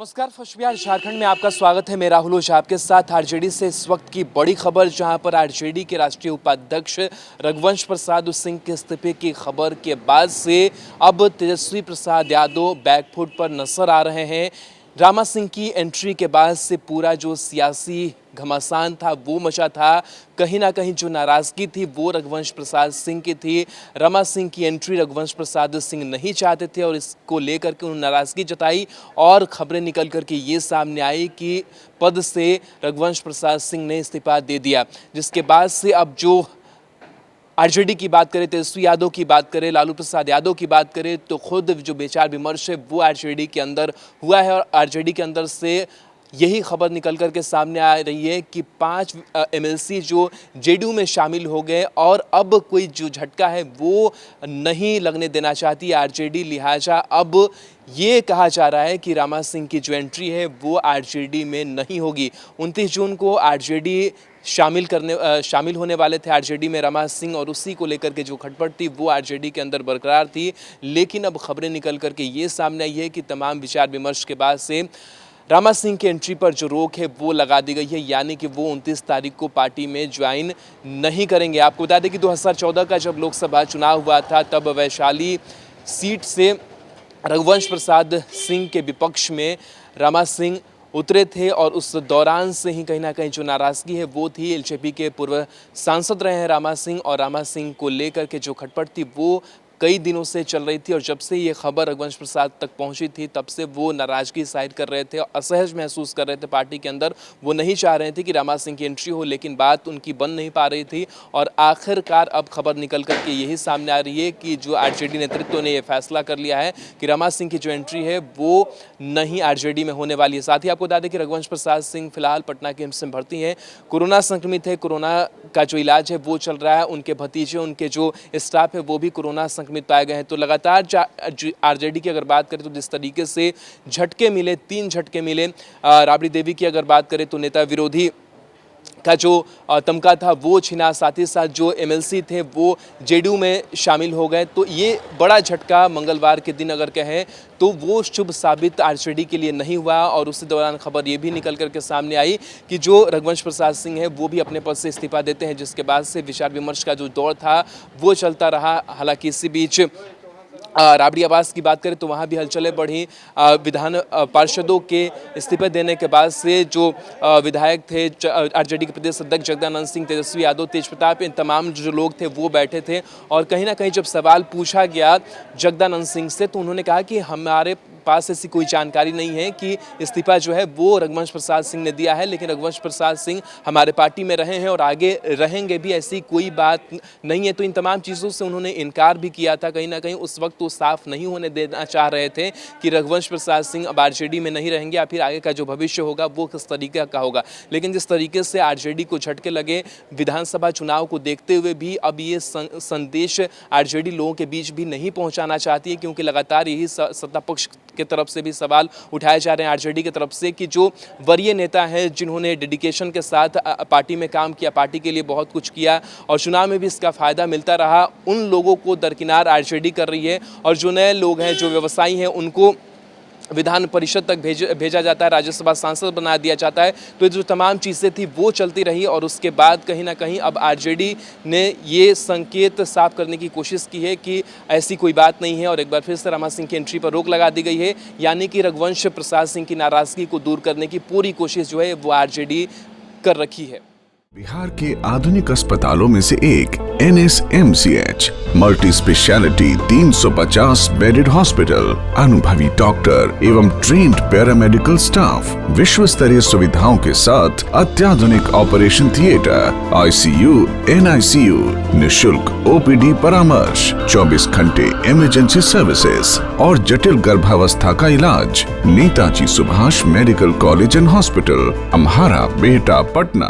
नमस्कार, फर्स्ट बिहार झारखंड में आपका स्वागत है। मैं राहुल ओझा आपके साथ। आरजेडी से इस वक्त की बड़ी खबर, जहां पर आरजेडी के राष्ट्रीय उपाध्यक्ष रघुवंश प्रसाद सिंह के इस्तीफे की खबर के बाद से अब तेजस्वी प्रसाद यादव बैकफुट पर नजर आ रहे हैं। रामा सिंह की एंट्री के बाद से पूरा जो सियासी घमासान था वो मचा था। कहीं ना कहीं जो नाराज़गी थी वो रघुवंश प्रसाद सिंह की थी। रमा सिंह की एंट्री रघुवंश प्रसाद सिंह नहीं चाहते थे और इसको लेकर के उन्होंने नाराज़गी जताई और खबरें निकल कर के ये सामने आई कि पद से रघुवंश प्रसाद सिंह ने इस्तीफा दे दिया, जिसके बाद से अब जो आरजेडी की बात करें, तेजस्वी यादव की बात करें, लालू प्रसाद यादव की बात करें, तो खुद जो विचार विमर्श है वो आरजेडी के अंदर हुआ है और आरजेडी के अंदर से यही खबर निकल कर के सामने आ रही है कि 5 एमएलसी जो जेडीयू में शामिल हो गए और अब कोई जो झटका है वो नहीं लगने देना चाहती आरजेडी। लिहाजा अब ये कहा जा रहा है कि रामा सिंह की जो एंट्री है वो आरजेडी में नहीं होगी। 29 जून को आरजेडी शामिल होने वाले थे आरजेडी में रमा सिंह, और उसी को लेकर के जो खटपट थी वो आरजेडी के अंदर बरकरार थी। लेकिन अब खबरें निकल कर के ये सामने आई है कि तमाम विचार विमर्श के बाद से रामा सिंह की एंट्री पर जो रोक है वो लगा दी गई है, यानी कि वो 29 तारीख को पार्टी में ज्वाइन नहीं करेंगे। आपको बता दें कि 2014 का जब लोकसभा चुनाव हुआ था तब वैशाली सीट से रघुवंश प्रसाद सिंह के विपक्ष में रामा सिंह उतरे थे और उस दौरान से ही कहीं ना कहीं जो नाराज़गी है वो थी। एलजेपी के पूर्व सांसद रहे हैं रामा सिंह और रामा सिंह को लेकर के जो खटपट थी वो कई दिनों से चल रही थी और जब से ये खबर रघुवंश प्रसाद तक पहुंची थी तब से वो नाराज़गी जाहिर कर रहे थे, असहज महसूस कर रहे थे पार्टी के अंदर। वो नहीं चाह रहे थे कि रामा सिंह की एंट्री हो, लेकिन बात उनकी बन नहीं पा रही थी और आखिरकार अब खबर निकल कर के यही सामने आ रही है कि जो आरजेडी नेतृत्व ने यह फैसला कर लिया है कि रामा सिंह की जो एंट्री है वो नहीं आरजेडी में होने वाली है। साथ ही आपको बता दें कि रघुवंश प्रसाद सिंह फिलहाल पटना के एम्स में भर्ती हैं, कोरोना संक्रमित है, कोरोना का जो इलाज है वो चल रहा है। उनके भतीजे, उनके जो स्टाफ है वो भी कोरोना संक्रमित पाए गए हैं। तो लगातार आरजेडी की अगर बात करें तो जिस तरीके से झटके मिले, 3 झटके मिले। राबड़ी देवी की अगर बात करें तो नेता विरोधी का जो तमगा था वो छिना, साथ ही साथ जो एमएलसी थे वो जेडीयू में शामिल हो गए। तो ये बड़ा झटका मंगलवार के दिन अगर कहें तो वो शुभ साबित आरजेडी के लिए नहीं हुआ और उसी दौरान खबर ये भी निकल करके सामने आई कि जो रघुवंश प्रसाद सिंह है वो भी अपने पद से इस्तीफा देते हैं, जिसके बाद से विचार विमर्श का जो दौर था वो चलता रहा। हालांकि इसी बीच राबड़ी आवास की बात करें तो वहाँ भी हलचलें बढ़ी। विधान पार्षदों के इस्तीफे देने के बाद से जो विधायक थे, आरजेडी के प्रदेश अध्यक्ष जगदानंद सिंह, तेजस्वी यादव, तेज प्रताप, इन तमाम जो लोग थे वो बैठे थे और कहीं ना कहीं जब सवाल पूछा गया जगदानंद सिंह से तो उन्होंने कहा कि हमारे पास ऐसी कोई जानकारी नहीं है कि इस्तीफा जो है वो रघुवंश प्रसाद सिंह ने दिया है, लेकिन रघुवंश प्रसाद सिंह हमारे पार्टी में रहे हैं और आगे रहेंगे भी, ऐसी कोई बात नहीं है। तो इन तमाम चीज़ों से उन्होंने इनकार भी किया था। कहीं ना कहीं उस वक्त तो साफ नहीं होने देना चाह रहे थे कि रघुवंश प्रसाद सिंह अब आरजेडी में नहीं रहेंगे या फिर आगे का जो भविष्य होगा वो किस तरीके का होगा। लेकिन जिस तरीके से आरजेडी को झटके लगे विधानसभा चुनाव को देखते हुए भी अब ये संदेश आरजेडी लोगों के बीच भी नहीं पहुंचाना चाहती है, क्योंकि लगातार यही सत्ता पक्ष के तरफ से भी सवाल उठाए जा रहे हैं आरजेडी की तरफ से कि जो वरीय नेता हैं जिन्होंने डेडिकेशन के साथ पार्टी में काम किया, पार्टी के लिए बहुत कुछ किया और चुनाव में भी इसका फायदा मिलता रहा, उन लोगों को दरकिनार आरजेडी कर रही है और जो नए लोग हैं, जो व्यवसायी हैं, उनको विधान परिषद तक भेजा जाता है, राज्यसभा सांसद बना दिया जाता है। तो जो तमाम चीज़ें थी वो चलती रही और उसके बाद कहीं ना कहीं अब आरजेडी ने ये संकेत साफ करने की कोशिश की है कि ऐसी कोई बात नहीं है और एक बार फिर से रामा सिंह की एंट्री पर रोक लगा दी गई है, यानी कि रघुवंश प्रसाद सिंह की नाराज़गी को दूर करने की पूरी कोशिश जो है वो आरजेडी कर रखी है। बिहार के आधुनिक अस्पतालों में से एक NSMCH multi speciality 350 bedded hospital, अनुभवी डॉक्टर एवं ट्रेन्ड पैरामेडिकल स्टाफ, विश्व स्तरीय सुविधाओं के साथ अत्याधुनिक ऑपरेशन थिएटर, ICU, NICU, निशुल्क OPD परामर्श, 24 घंटे इमरजेंसी सर्विसेज और जटिल गर्भावस्था का इलाज। Netaji Subhash medical college and hospital, Amhara, Bihta, Patna.